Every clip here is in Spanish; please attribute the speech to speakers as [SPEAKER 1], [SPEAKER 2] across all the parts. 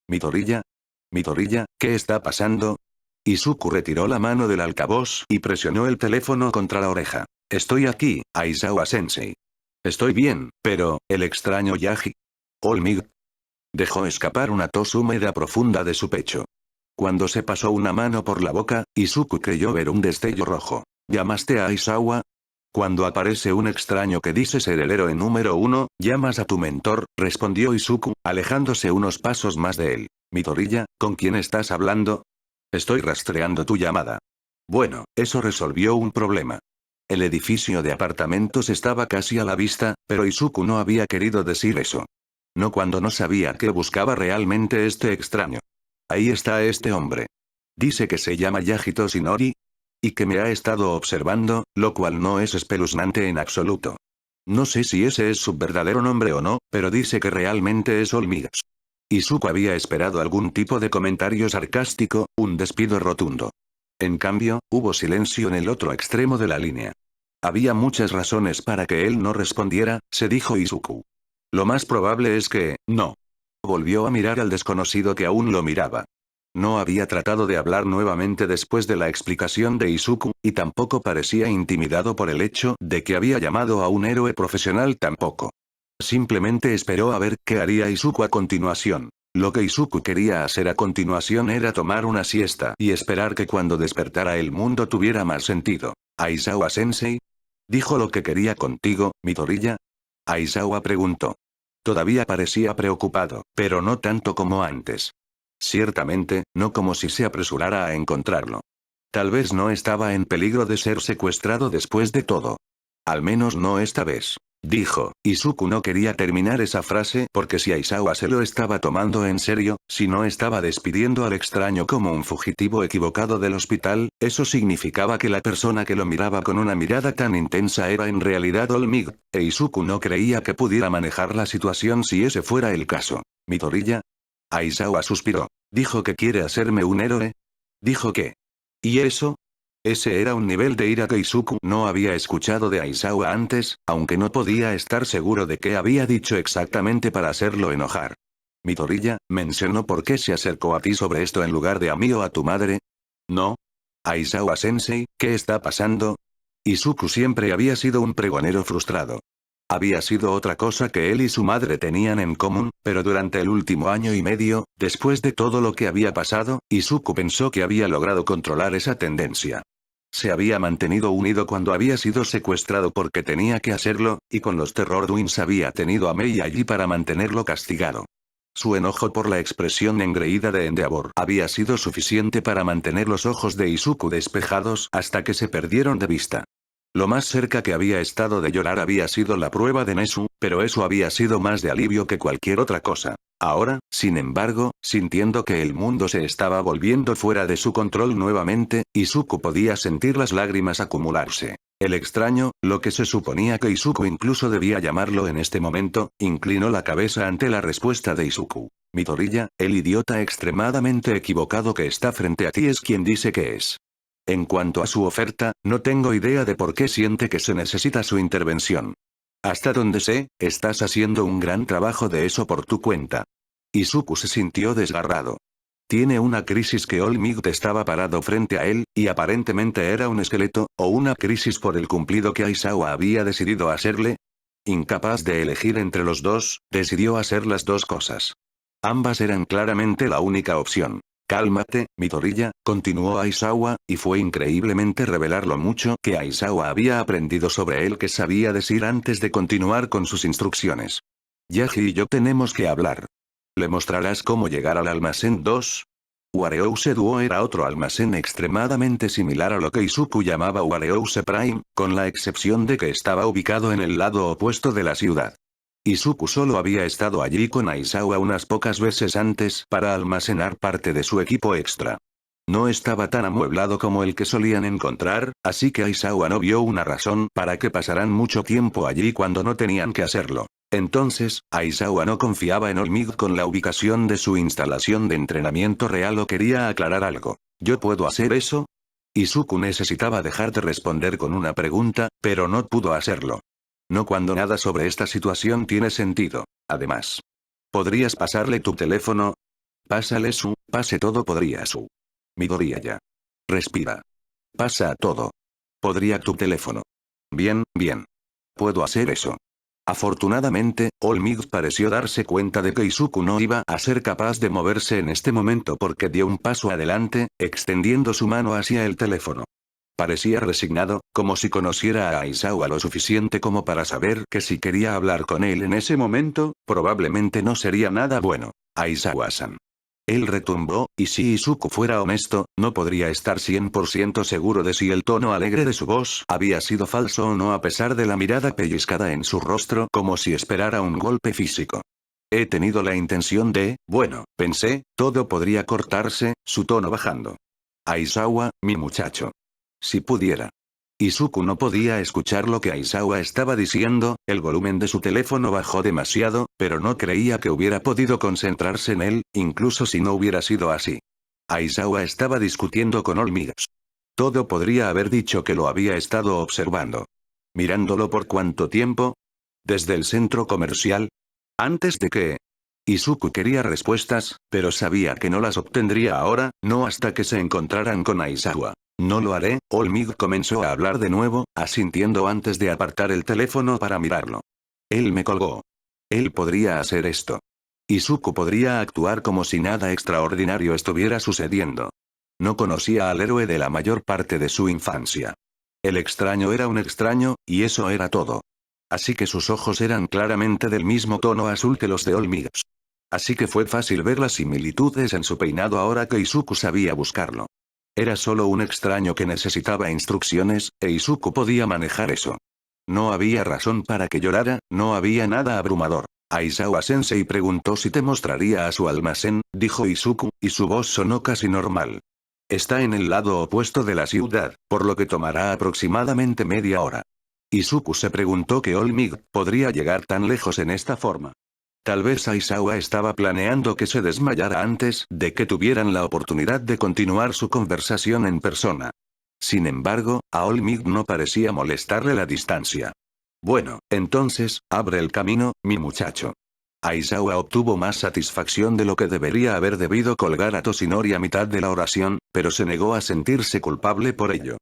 [SPEAKER 1] Midoriya. Midoriya, ¿qué está pasando? Izuku retiró la mano del altavoz y presionó el teléfono contra la oreja. Estoy aquí, Aizawa-sensei. Estoy bien, pero, el extraño Yaji. All Might. Dejó escapar una tos húmeda profunda de su pecho. Cuando se pasó una mano por la boca, Izuku creyó ver un destello rojo. ¿Llamaste a Aizawa? Cuando aparece un extraño que dice ser el héroe número 1, llamas a tu mentor, respondió Izuku, alejándose unos pasos más de él. Midoriya, ¿con quién estás hablando? Estoy rastreando tu llamada. Bueno, eso resolvió un problema. El edificio de apartamentos estaba casi a la vista, pero Izuku no había querido decir eso. No cuando no sabía qué buscaba realmente este extraño. Ahí está este hombre. Dice que se llama Yaji Toshinori. Y que me ha estado observando, lo cual no es espeluznante en absoluto. No sé si ese es su verdadero nombre o no, pero dice que realmente es All Might. Izuku había esperado algún tipo de comentario sarcástico, un despido rotundo. En cambio, hubo silencio en el otro extremo de la línea. Había muchas razones para que él no respondiera, se dijo Izuku. Lo más probable es que, no. Volvió a mirar al desconocido que aún lo miraba. No había tratado de hablar nuevamente después de la explicación de Izuku, y tampoco parecía intimidado por el hecho de que había llamado a un héroe profesional tampoco. Simplemente esperó a ver qué haría Izuku a continuación. Lo que Izuku quería hacer a continuación era tomar una siesta y esperar que cuando despertara el mundo tuviera más sentido. ¿Aizawa-sensei? ¿Dijo lo que quería contigo, Midoriya? Aizawa preguntó. Todavía parecía preocupado, pero no tanto como antes. Ciertamente, no como si se apresurara a encontrarlo. Tal vez no estaba en peligro de ser secuestrado después de todo. Al menos no esta vez. Dijo, Izuku no quería terminar esa frase porque si Aizawa se lo estaba tomando en serio, si no estaba despidiendo al extraño como un fugitivo equivocado del hospital, eso significaba que la persona que lo miraba con una mirada tan intensa era en realidad All Might, e Izuku no creía que pudiera manejar la situación si ese fuera el caso. ¿Midoriya? Aizawa suspiró. ¿Dijo que quiere hacerme un héroe? ¿Dijo qué? ¿Y eso? Ese era un nivel de ira que Izuku no había escuchado de Aizawa antes, aunque no podía estar seguro de qué había dicho exactamente para hacerlo enojar. Midoriya, ¿mencionó por qué se acercó a ti sobre esto en lugar de a mí o a tu madre? No. Aizawa-sensei, ¿qué está pasando? Izuku siempre había sido un pregonero frustrado. Había sido otra cosa que él y su madre tenían en común, pero durante el último año y medio, después de todo lo que había pasado, Izuku pensó que había logrado controlar esa tendencia. Se había mantenido unido cuando había sido secuestrado porque tenía que hacerlo, y con los Terror Twins había tenido a Mei allí para mantenerlo castigado. Su enojo por la expresión engreída de Endeavor había sido suficiente para mantener los ojos de Izuku despejados hasta que se perdieron de vista. Lo más cerca que había estado de llorar había sido la prueba de Nezu, pero eso había sido más de alivio que cualquier otra cosa. Ahora, sin embargo, sintiendo que el mundo se estaba volviendo fuera de su control nuevamente, Izuku podía sentir las lágrimas acumularse. El extraño, lo que se suponía que Izuku incluso debía llamarlo en este momento, inclinó la cabeza ante la respuesta de Izuku. Midoriya, el idiota extremadamente equivocado que está frente a ti es quien dice que es. En cuanto a su oferta, no tengo idea de por qué siente que se necesita su intervención. Hasta donde sé, estás haciendo un gran trabajo de eso por tu cuenta. Izuku se sintió desgarrado. Tiene una crisis que All Might estaba parado frente a él, y aparentemente era un esqueleto, o una crisis por el cumplido que Aizawa había decidido hacerle. Incapaz de elegir entre los dos, decidió hacer las dos cosas. Ambas eran claramente la única opción. Cálmate, Midoriya, continuó Aizawa, y fue increíblemente revelar lo mucho que Aizawa había aprendido sobre él que sabía decir antes de continuar con sus instrucciones. Yaji y yo tenemos que hablar. ¿Le mostrarás cómo llegar al almacén 2? Warehouse Duo era otro almacén extremadamente similar a lo que Izuku llamaba Warehouse Prime, con la excepción de que estaba ubicado en el lado opuesto de la ciudad. Izuku solo había estado allí con Aizawa unas pocas veces antes para almacenar parte de su equipo extra. No estaba tan amueblado como el que solían encontrar, así que Aizawa no vio una razón para que pasaran mucho tiempo allí cuando no tenían que hacerlo. Entonces, Aizawa no confiaba en All Might con la ubicación de su instalación de entrenamiento real o quería aclarar algo. ¿Yo puedo hacer eso? Izuku necesitaba dejar de responder con una pregunta, pero no pudo hacerlo. No cuando nada sobre esta situación tiene sentido. Además, ¿podrías pasarle tu teléfono? Pásale pase todo podría su. Midoriya ya. Respira. Pasa todo. Podría tu teléfono. Bien, bien. Puedo hacer eso. Afortunadamente, All Might pareció darse cuenta de que Izuku no iba a ser capaz de moverse en este momento porque dio un paso adelante, extendiendo su mano hacia el teléfono. Parecía resignado, como si conociera a Aizawa lo suficiente como para saber que si quería hablar con él en ese momento, probablemente no sería nada bueno. Aizawa-san. Él retumbó, y si Izuku fuera honesto, no podría estar 100% seguro de si el tono alegre de su voz había sido falso o no a pesar de la mirada pellizcada en su rostro como si esperara un golpe físico. He tenido la intención de, bueno, pensé, todo podría cortarse, su tono bajando. Aizawa, mi muchacho. Si pudiera. Izuku no podía escuchar lo que Aizawa estaba diciendo, el volumen de su teléfono bajó demasiado, pero no creía que hubiera podido concentrarse en él, incluso si no hubiera sido así. Aizawa estaba discutiendo con All Might. Todo podría haber dicho que lo había estado observando. ¿Mirándolo por cuánto tiempo? ¿Desde el centro comercial? Antes de que... Izuku quería respuestas, pero sabía que no las obtendría ahora, no hasta que se encontraran con Aizawa. No lo haré, All Might comenzó a hablar de nuevo, asintiendo antes de apartar el teléfono para mirarlo. Él me colgó. Él podría hacer esto. Izuku podría actuar como si nada extraordinario estuviera sucediendo. No conocía al héroe de la mayor parte de su infancia. El extraño era un extraño, y eso era todo. Así que sus ojos eran claramente del mismo tono azul que los de All Might. Así que fue fácil ver las similitudes en su peinado ahora que Izuku sabía buscarlo. Era solo un extraño que necesitaba instrucciones, e Izuku podía manejar eso. No había razón para que llorara, no había nada abrumador. Aizawa-sensei preguntó si te mostraría a su almacén, dijo Izuku, y su voz sonó casi normal. Está en el lado opuesto de la ciudad, por lo que tomará aproximadamente media hora. Izuku se preguntó que All Might podría llegar tan lejos en esta forma. Tal vez Aizawa estaba planeando que se desmayara antes de que tuvieran la oportunidad de continuar su conversación en persona. Sin embargo, a All Might no parecía molestarle la distancia. Bueno, entonces, abre el camino, mi muchacho. Aizawa obtuvo más satisfacción de lo que debería haber debido colgar a Toshinori a mitad de la oración, pero se negó a sentirse culpable por ello.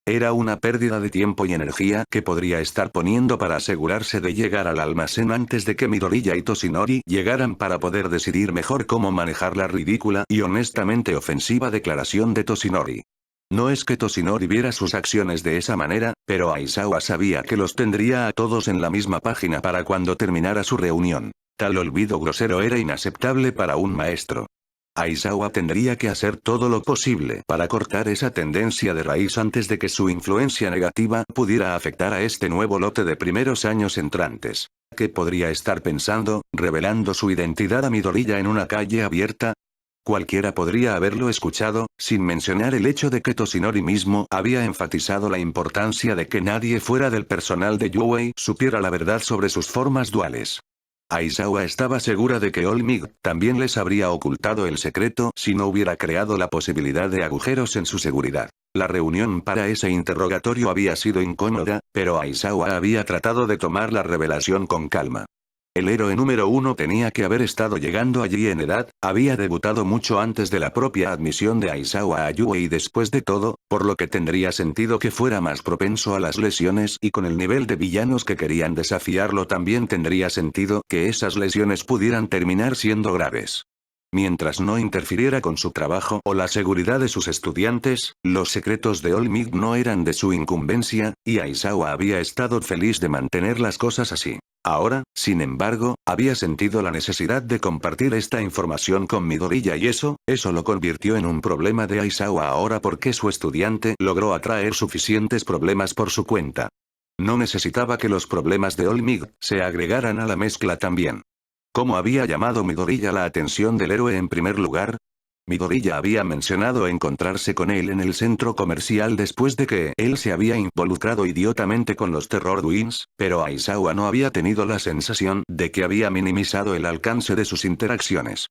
[SPEAKER 1] Era una pérdida de tiempo y energía que podría estar poniendo para asegurarse de llegar al almacén antes de que Midoriya y Toshinori llegaran para poder decidir mejor cómo manejar la ridícula y honestamente ofensiva declaración de Toshinori. No es que Toshinori viera sus acciones de esa manera, pero Aizawa sabía que los tendría a todos en la misma página para cuando terminara su reunión. Tal olvido grosero era inaceptable para un maestro. Aizawa tendría que hacer todo lo posible para cortar esa tendencia de raíz antes de que su influencia negativa pudiera afectar a este nuevo lote de primeros años entrantes. ¿Qué podría estar pensando, revelando su identidad a Midoriya en una calle abierta? Cualquiera podría haberlo escuchado, sin mencionar el hecho de que Toshinori mismo había enfatizado la importancia de que nadie fuera del personal de Yuei supiera la verdad sobre sus formas duales. Aizawa estaba segura de que All Might también les habría ocultado el secreto si no hubiera creado la posibilidad de agujeros en su seguridad. La reunión para ese interrogatorio había sido incómoda, pero Aizawa había tratado de tomar la revelación con calma. El héroe número 1 tenía que haber estado llegando allí en edad, había debutado mucho antes de la propia admisión de Aizawa a Yuei después de todo, por lo que tendría sentido que fuera más propenso a las lesiones y con el nivel de villanos que querían desafiarlo también tendría sentido que esas lesiones pudieran terminar siendo graves. Mientras no interfiriera con su trabajo o la seguridad de sus estudiantes, los secretos de All Might no eran de su incumbencia, y Aizawa había estado feliz de mantener las cosas así. Ahora, sin embargo, había sentido la necesidad de compartir esta información con Midoriya y eso lo convirtió en un problema de Aizawa ahora porque su estudiante logró atraer suficientes problemas por su cuenta. No necesitaba que los problemas de All Might se agregaran a la mezcla también. ¿Cómo había llamado Midoriya la atención del héroe en primer lugar? Midoriya había mencionado encontrarse con él en el centro comercial después de que él se había involucrado idiotamente con los Terror Twins, pero Aizawa no había tenido la sensación de que había minimizado el alcance de sus interacciones.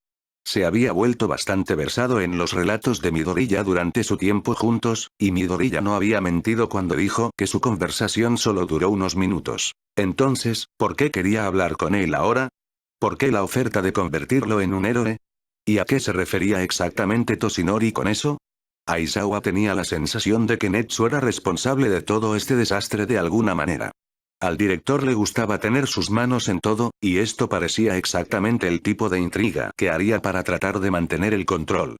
[SPEAKER 1] Se había vuelto bastante versado en los relatos de Midoriya durante su tiempo juntos, y Midoriya no había mentido cuando dijo que su conversación solo duró unos minutos. Entonces, ¿por qué quería hablar con él ahora? ¿Por qué la oferta de convertirlo en un héroe? ¿Y a qué se refería exactamente Toshinori con eso? Aizawa tenía la sensación de que Netsu era responsable de todo este desastre de alguna manera. Al director le gustaba tener sus manos en todo, y esto parecía exactamente el tipo de intriga que haría para tratar de mantener el control.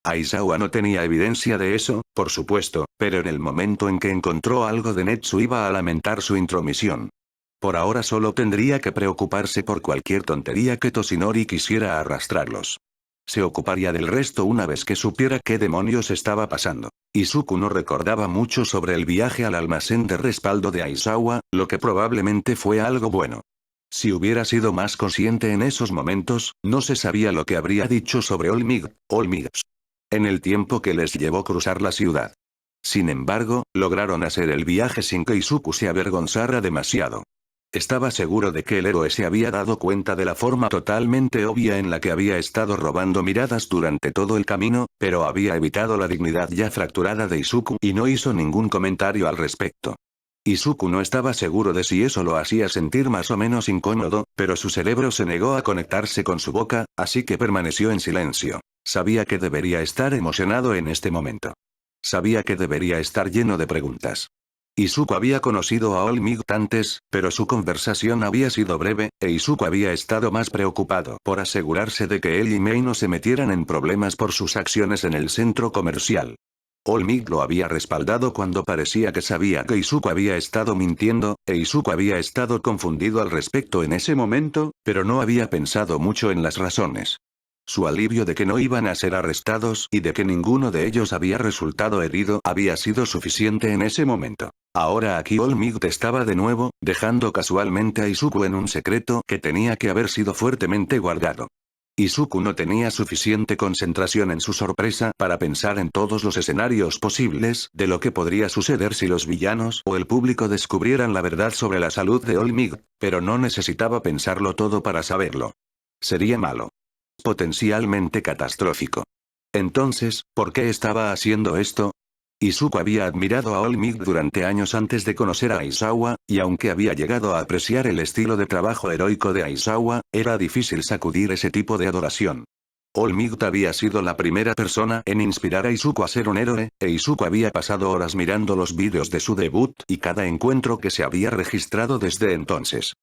[SPEAKER 1] Aizawa no tenía evidencia de eso, por supuesto, pero en el momento en que encontró algo de Netsu iba a lamentar su intromisión. Por ahora solo tendría que preocuparse por cualquier tontería que Toshinori quisiera arrastrarlos. Se ocuparía del resto una vez que supiera qué demonios estaba pasando. Izuku no recordaba mucho sobre el viaje al almacén de respaldo de Aizawa, lo que probablemente fue algo bueno. Si hubiera sido más consciente en esos momentos, no se sabía lo que habría dicho sobre Olmigs. En el tiempo que les llevó cruzar la ciudad. Sin embargo, lograron hacer el viaje sin que Izuku se avergonzara demasiado. Estaba seguro de que el héroe se había dado cuenta de la forma totalmente obvia en la que había estado robando miradas durante todo el camino, pero había evitado la dignidad ya fracturada de Izuku y no hizo ningún comentario al respecto. Izuku no estaba seguro de si eso lo hacía sentir más o menos incómodo, pero su cerebro se negó a conectarse con su boca, así que permaneció en silencio. Sabía que debería estar emocionado en este momento. Sabía que debería estar lleno de preguntas. Izuku había conocido a Olmigt antes, pero su conversación había sido breve, e Izuku había estado más preocupado por asegurarse de que él y Mei no se metieran en problemas por sus acciones en el centro comercial. Olmigt lo había respaldado cuando parecía que sabía que Izuku había estado mintiendo, e Izuku había estado confundido al respecto en ese momento, pero no había pensado mucho en las razones. Su alivio de que no iban a ser arrestados y de que ninguno de ellos había resultado herido había sido suficiente en ese momento. Ahora aquí Olmigt estaba de nuevo, dejando casualmente a Izuku en un secreto que tenía que haber sido fuertemente guardado. Izuku no tenía suficiente concentración en su sorpresa para pensar en todos los escenarios posibles de lo que podría suceder si los villanos o el público descubrieran la verdad sobre la salud de Olmigt, pero no necesitaba pensarlo todo para saberlo. Sería malo. Potencialmente catastrófico. Entonces, ¿por qué estaba haciendo esto? Izuku había admirado a Olmigt durante años antes de conocer a Aizawa, y aunque había llegado a apreciar el estilo de trabajo heroico de Aizawa, era difícil sacudir ese tipo de adoración. Olmigt había sido la primera persona en inspirar a Izuku a ser un héroe, e Izuku había pasado horas mirando los vídeos de su debut y cada encuentro que se había registrado desde entonces.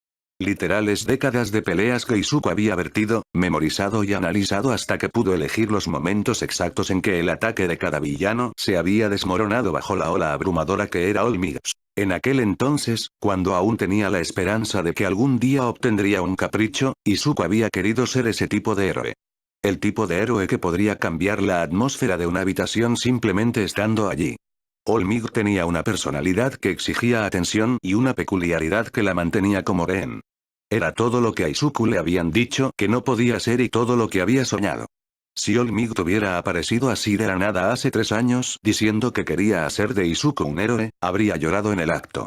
[SPEAKER 1] Literales décadas de peleas que Izuku había vertido, memorizado y analizado hasta que pudo elegir los momentos exactos en que el ataque de cada villano se había desmoronado bajo la ola abrumadora que era Olmigt. En aquel entonces, cuando aún tenía la esperanza de que algún día obtendría un capricho, Izuku había querido ser ese tipo de héroe. El tipo de héroe que podría cambiar la atmósfera de una habitación simplemente estando allí. Olmigt tenía una personalidad que exigía atención y una peculiaridad que la mantenía como rehén. Era todo lo que a Izuku le habían dicho que no podía ser y todo lo que había soñado. Si Olmigt hubiera aparecido así de la nada hace 3 años diciendo que quería hacer de Izuku un héroe, habría llorado en el acto.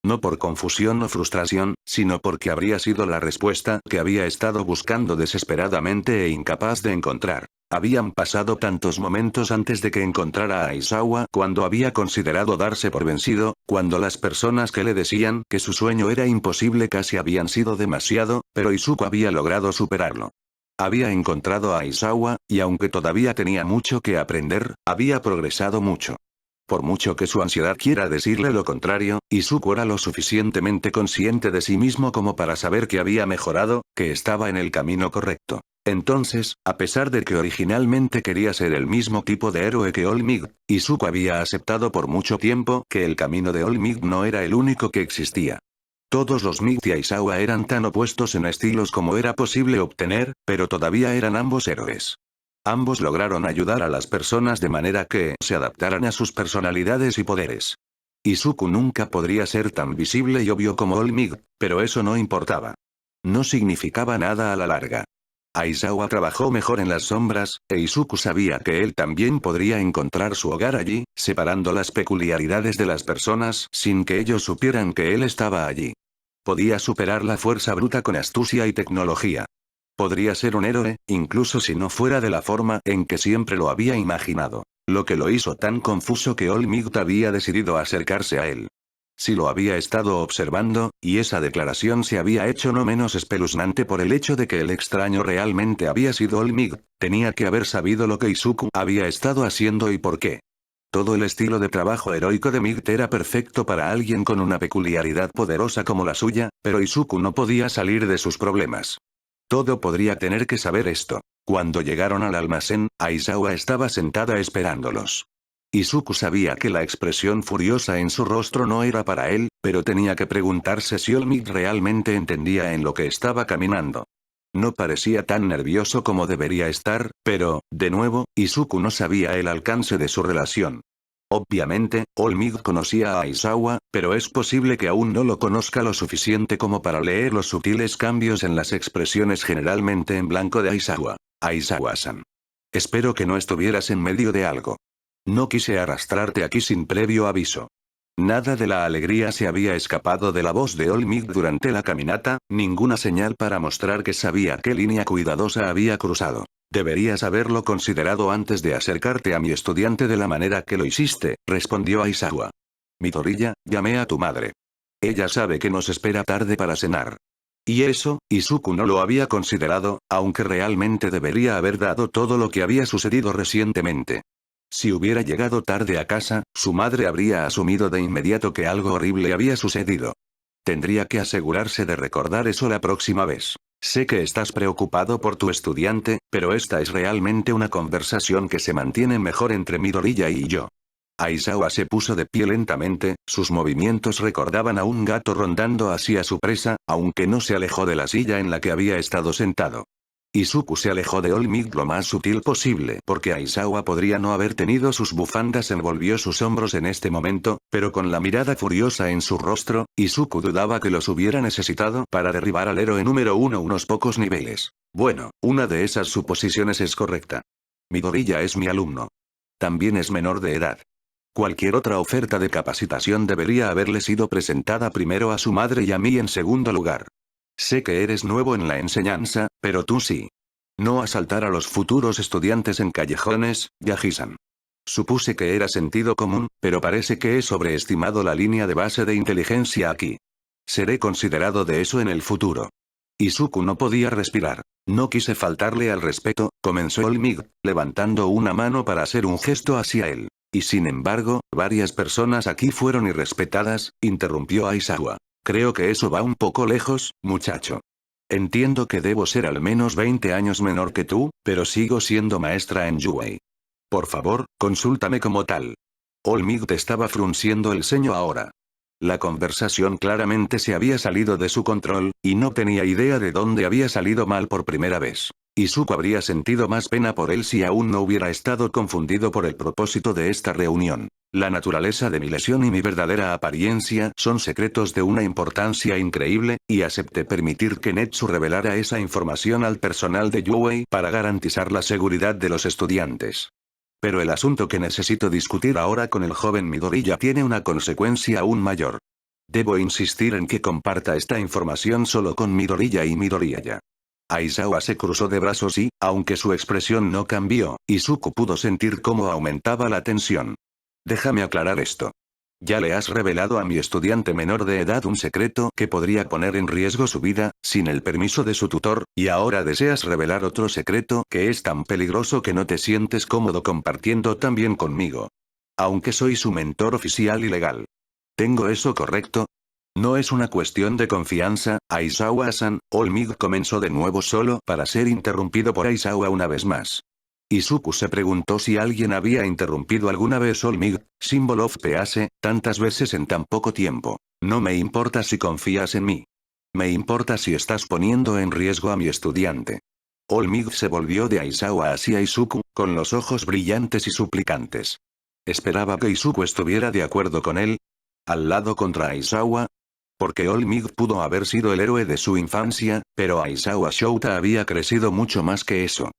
[SPEAKER 1] No por confusión o frustración, sino porque habría sido la respuesta que había estado buscando desesperadamente e incapaz de encontrar. Habían pasado tantos momentos antes de que encontrara a Aizawa cuando había considerado darse por vencido, cuando las personas que le decían que su sueño era imposible casi habían sido demasiado, pero Izuku había logrado superarlo. Había encontrado a Aizawa, y aunque todavía tenía mucho que aprender, había progresado mucho. Por mucho que su ansiedad quiera decirle lo contrario, Izuku era lo suficientemente consciente de sí mismo como para saber que había mejorado, que estaba en el camino correcto. Entonces, a pesar de que originalmente quería ser el mismo tipo de héroe que Olmigt, Izuku había aceptado por mucho tiempo que el camino de Olmigt no era el único que existía. Todos los Migt y Aizawa eran tan opuestos en estilos como era posible obtener, pero todavía eran ambos héroes. Ambos lograron ayudar a las personas de manera que se adaptaran a sus personalidades y poderes. Izuku nunca podría ser tan visible y obvio como Olmigt, pero eso no importaba. No significaba nada a la larga. Aizawa trabajó mejor en las sombras, e Izuku sabía que él también podría encontrar su hogar allí, separando las peculiaridades de las personas sin que ellos supieran que él estaba allí. Podía superar la fuerza bruta con astucia y tecnología. Podría ser un héroe, incluso si no fuera de la forma en que siempre lo había imaginado. Lo que lo hizo tan confuso que Olmigt había decidido acercarse a él. Sí lo había estado observando, y esa declaración se había hecho no menos espeluznante por el hecho de que el extraño realmente había sido Olmig. Tenía que haber sabido lo que Izuku había estado haciendo y por qué. Todo el estilo de trabajo heroico de Mig era perfecto para alguien con una peculiaridad poderosa como la suya, pero Izuku no podía salir de sus problemas. Todo podría tener que saber esto. Cuando llegaron al almacén, Aizawa estaba sentada esperándolos. Izuku sabía que la expresión furiosa en su rostro no era para él, pero tenía que preguntarse si Olmig realmente entendía en lo que estaba caminando. No parecía tan nervioso como debería estar, pero, de nuevo, Izuku no sabía el alcance de su relación. Obviamente, Olmig conocía a Aizawa, pero es posible que aún no lo conozca lo suficiente como para leer los sutiles cambios en las expresiones generalmente en blanco de Aizawa. Aizawa-san. Espero que no estuvieras en medio de algo. No quise arrastrarte aquí sin previo aviso. Nada de la alegría se había escapado de la voz de Olmig durante la caminata, ninguna señal para mostrar que sabía qué línea cuidadosa había cruzado. Deberías haberlo considerado antes de acercarte a mi estudiante de la manera que lo hiciste, respondió Aizawa. Midoriya, llamé a tu madre. Ella sabe que nos espera tarde para cenar. Y eso, Izuku no lo había considerado, aunque realmente debería haber dado todo lo que había sucedido recientemente. Si hubiera llegado tarde a casa, su madre habría asumido de inmediato que algo horrible había sucedido. Tendría que asegurarse de recordar eso la próxima vez. Sé que estás preocupado por tu estudiante, pero esta es realmente una conversación que se mantiene mejor entre Midoriya y yo. Aizawa se puso de pie lentamente, sus movimientos recordaban a un gato rondando hacia su presa, aunque no se alejó de la silla en la que había estado sentado. Izuku se alejó de Olmig lo más sutil posible porque Aizawa podría no haber tenido sus bufandas envolvió sus hombros en este momento, pero con la mirada furiosa en su rostro, Izuku dudaba que los hubiera necesitado para derribar al héroe número uno unos pocos niveles. Bueno, una de esas suposiciones es correcta. Midoriya es mi alumno. También es menor de edad. Cualquier otra oferta de capacitación debería haberle sido presentada primero a su madre y a mí en segundo lugar. Sé que eres nuevo en la enseñanza, pero tú sí. No asaltar a los futuros estudiantes en callejones, Yaji-san. Supuse que era sentido común, pero parece que he sobreestimado la línea de base de inteligencia aquí. Seré considerado de eso en el futuro. Izuku no podía respirar. No quise faltarle al respeto, comenzó Olmig, levantando una mano para hacer un gesto hacia él. Y sin embargo, varias personas aquí fueron irrespetadas, interrumpió Aizawa. Creo que eso va un poco lejos, muchacho. Entiendo que debo ser al menos 20 años menor que tú, pero sigo siendo maestra en Yuei. Por favor, consúltame como tal. Olmig te estaba frunciendo el ceño ahora. La conversación claramente se había salido de su control, y no tenía idea de dónde había salido mal por primera vez. Izuku habría sentido más pena por él si aún no hubiera estado confundido por el propósito de esta reunión. La naturaleza de mi lesión y mi verdadera apariencia son secretos de una importancia increíble, y acepté permitir que Netsu revelara esa información al personal de Yuei para garantizar la seguridad de los estudiantes. Pero el asunto que necesito discutir ahora con el joven Midoriya tiene una consecuencia aún mayor. Debo insistir en que comparta esta información solo con Midoriya y Midoriya. Aizawa se cruzó de brazos y, aunque su expresión no cambió, Izuku pudo sentir cómo aumentaba la tensión. Déjame aclarar esto. Ya le has revelado a mi estudiante menor de edad un secreto que podría poner en riesgo su vida, sin el permiso de su tutor, y ahora deseas revelar otro secreto que es tan peligroso que no te sientes cómodo compartiendo también conmigo. Aunque soy su mentor oficial y legal. ¿Tengo eso correcto? No es una cuestión de confianza, Aizawa-san. Olmig comenzó de nuevo solo para ser interrumpido por Aizawa una vez más. Izuku se preguntó si alguien había interrumpido alguna vez Olmig, Symbol of Peace, tantas veces en tan poco tiempo. No me importa si confías en mí. Me importa si estás poniendo en riesgo a mi estudiante. Olmig se volvió de Aizawa hacia Izuku, con los ojos brillantes y suplicantes. ¿Esperaba que Izuku estuviera de acuerdo con él? ¿Al lado contra Aizawa? Porque Olmig pudo haber sido el héroe de su infancia, pero Aizawa Shouta había crecido mucho más que eso.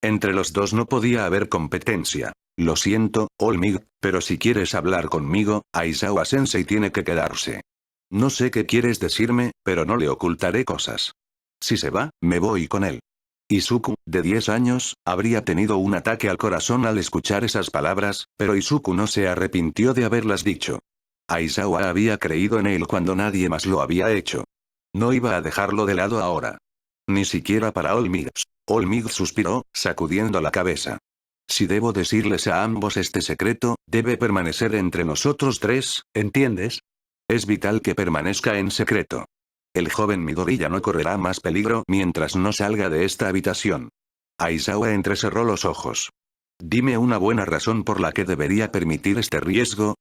[SPEAKER 1] Entre los dos no podía haber competencia. Lo siento, Olmig, pero si quieres hablar conmigo, Aizawa-sensei tiene que quedarse. No sé qué quieres decirme, pero no le ocultaré cosas. Si se va, me voy con él. Izuku, de 10 años, habría tenido un ataque al corazón al escuchar esas palabras, pero Izuku no se arrepintió de haberlas dicho. Aizawa había creído en él cuando nadie más lo había hecho. No iba a dejarlo de lado ahora. Ni siquiera para Olmig. Olmig suspiró, sacudiendo la cabeza. Si debo decirles a ambos este secreto, debe permanecer entre nosotros tres, ¿entiendes? Es vital que permanezca en secreto. El joven Midoriya no correrá más peligro mientras no salga de esta habitación. Aizawa entrecerró los ojos. Dime una buena razón por la que debería permitir este riesgo.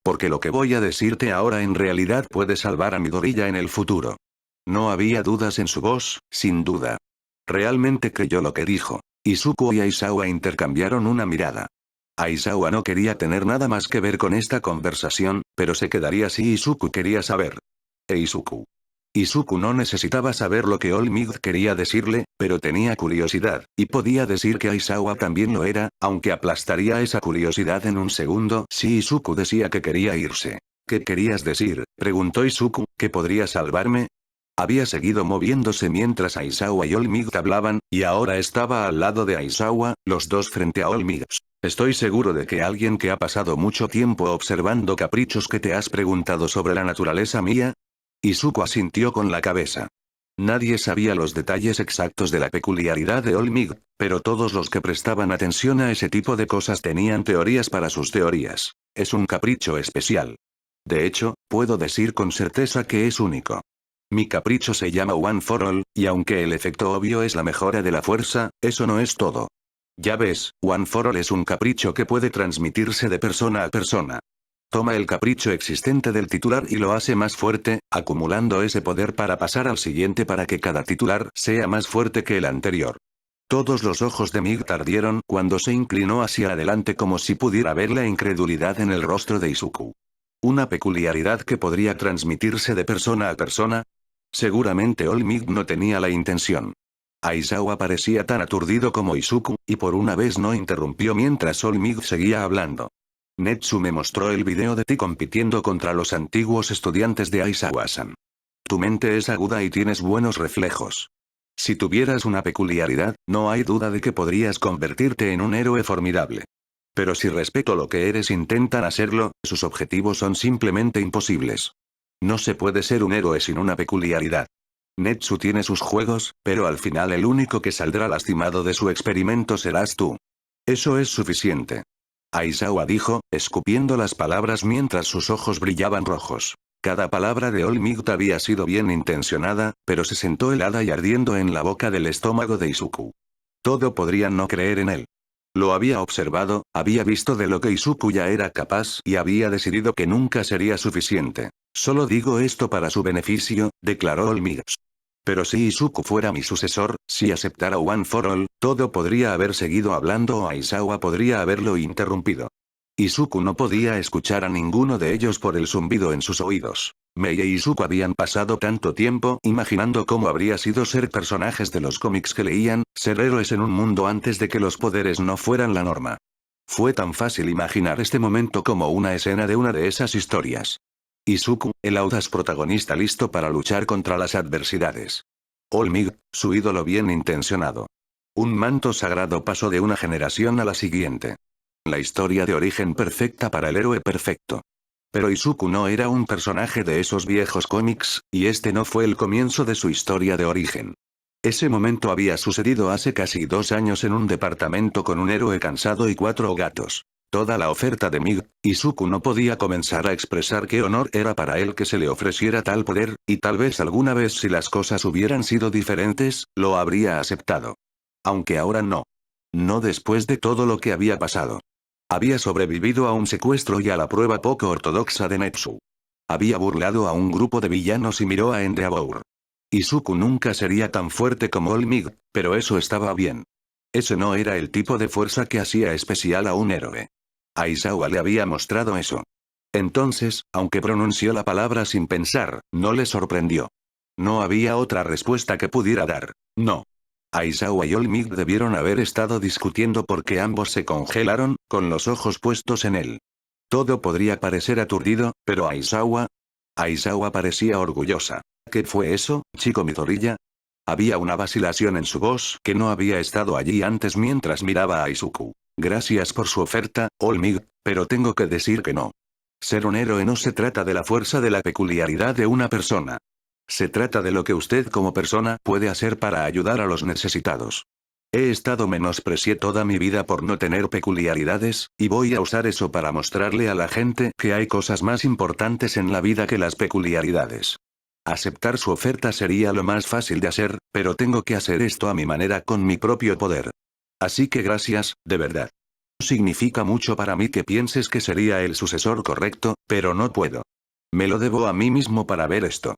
[SPEAKER 1] Porque lo que voy a decirte ahora en realidad puede salvar a Midoriya en el futuro. No había dudas en su voz, sin duda. Realmente creyó lo que dijo. Izuku y Aizawa intercambiaron una mirada. Aizawa no quería tener nada más que ver con esta conversación, pero se quedaría si Izuku quería saber. Izuku. Izuku no necesitaba saber lo que All Might quería decirle, pero tenía curiosidad, y podía decir que Aizawa también lo era, aunque aplastaría esa curiosidad en un segundo si Izuku decía que quería irse. ¿Qué querías decir?, preguntó Izuku, ¿que podría salvarme? Había seguido moviéndose mientras Aizawa y All Might hablaban, y ahora estaba al lado de Aizawa, los dos frente a All Might. Estoy seguro de que alguien que ha pasado mucho tiempo observando caprichos que te has preguntado sobre la naturaleza mía. Izuku asintió con la cabeza. Nadie sabía los detalles exactos de la peculiaridad de All Might, pero todos los que prestaban atención a ese tipo de cosas tenían teorías para sus teorías. Es un capricho especial. De hecho, puedo decir con certeza que es único. Mi capricho se llama One for All, y aunque el efecto obvio es la mejora de la fuerza, eso no es todo. Ya ves, One for All es un capricho que puede transmitirse de persona a persona. Toma el capricho existente del titular y lo hace más fuerte, acumulando ese poder para pasar al siguiente para que cada titular sea más fuerte que el anterior. Todos los ojos de Mig ardieron cuando se inclinó hacia adelante como si pudiera ver la incredulidad en el rostro de Izuku. ¿Una peculiaridad que podría transmitirse de persona a persona? Seguramente All Might no tenía la intención. Aizawa parecía tan aturdido como Izuku, y por una vez no interrumpió mientras All Might seguía hablando. Netsu me mostró el video de ti compitiendo contra los antiguos estudiantes de Aizawa-san. Tu mente es aguda y tienes buenos reflejos. Si tuvieras una peculiaridad, no hay duda de que podrías convertirte en un héroe formidable. Pero si respeto lo que eres intentan hacerlo, sus objetivos son simplemente imposibles. No se puede ser un héroe sin una peculiaridad. Netsu tiene sus juegos, pero al final el único que saldrá lastimado de su experimento serás tú. Eso es suficiente. Aizawa dijo, escupiendo las palabras mientras sus ojos brillaban rojos. Cada palabra de All Might había sido bien intencionada, pero se sentó helada y ardiendo en la boca del estómago de Izuku. Todo podrían no creer en él. Lo había observado, había visto de lo que Izuku ya era capaz y había decidido que nunca sería suficiente. Solo digo esto para su beneficio, declaró All Might. Pero si Izuku fuera mi sucesor, si aceptara One for All, todo podría haber seguido hablando o Aizawa podría haberlo interrumpido. Izuku no podía escuchar a ninguno de ellos por el zumbido en sus oídos. Mei e Izuku habían pasado tanto tiempo imaginando cómo habría sido ser personajes de los cómics que leían, ser héroes en un mundo antes de que los poderes no fueran la norma. Fue tan fácil imaginar este momento como una escena de una de esas historias. Izuku, el audaz protagonista listo para luchar contra las adversidades. All Might, su ídolo bien intencionado. Un manto sagrado pasó de una generación a la siguiente. La historia de origen perfecta para el héroe perfecto. Pero Izuku no era un personaje de esos viejos cómics, y este no fue el comienzo de su historia de origen. Ese momento había sucedido hace casi 2 años en un departamento con un héroe cansado y 4 gatos. Toda la oferta de Mig, Izuku no podía comenzar a expresar qué honor era para él que se le ofreciera tal poder, y tal vez alguna vez si las cosas hubieran sido diferentes, lo habría aceptado. Aunque ahora no. No después de todo lo que había pasado. Había sobrevivido a un secuestro y a la prueba poco ortodoxa de Netsu. Había burlado a un grupo de villanos y miró a Endeavor. Izuku nunca sería tan fuerte como All Might, pero eso estaba bien. Ese no era el tipo de fuerza que hacía especial a un héroe. Aizawa le había mostrado eso. Entonces, aunque pronunció la palabra sin pensar, no le sorprendió. No había otra respuesta que pudiera dar. No. Aizawa y All Might debieron haber estado discutiendo porque ambos se congelaron, con los ojos puestos en él. Todo podría parecer aturdido, pero Aizawa parecía orgullosa. ¿Qué fue eso, chico Midoriya? Había una vacilación en su voz que no había estado allí antes mientras miraba a Izuku. Gracias por su oferta, All Might, pero tengo que decir que no. Ser un héroe no se trata de la fuerza de la peculiaridad de una persona. Se trata de lo que usted como persona puede hacer para ayudar a los necesitados. He estado menosprecié toda mi vida por no tener peculiaridades, y voy a usar eso para mostrarle a la gente que hay cosas más importantes en la vida que las peculiaridades. Aceptar su oferta sería lo más fácil de hacer, pero tengo que hacer esto a mi manera con mi propio poder. Así que gracias, de verdad. Significa mucho para mí que pienses que sería el sucesor correcto, pero no puedo. Me lo debo a mí mismo para ver esto.